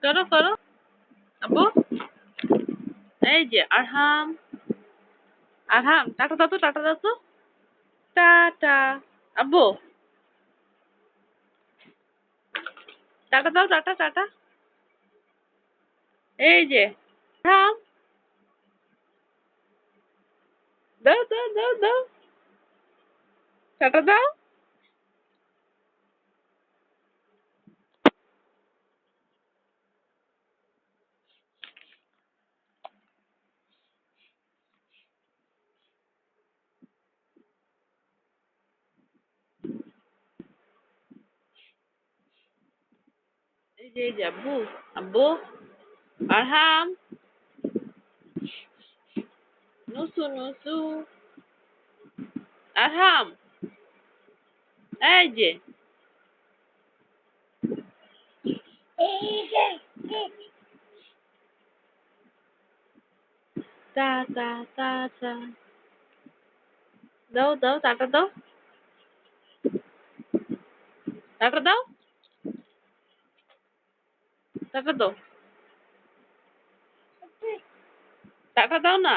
করো করো আব্বু। এই যে আরহাম, আরহাম টাটা দাও তো, টাটা দাও তো, টাটা। আব্বু টাটা দাও, টাটা টাটা। এই যে আরহাম, দাও দাও দাও দাও, টাটা দাও। এই যে আব্বু, আব্বু, আরহাম, নুসু নুসু, আরহাম, এই যে টা টা টা টা, দাও দাও, টাটা দাও, টাটা দাও, টাটা দাও, টাটা দাও না।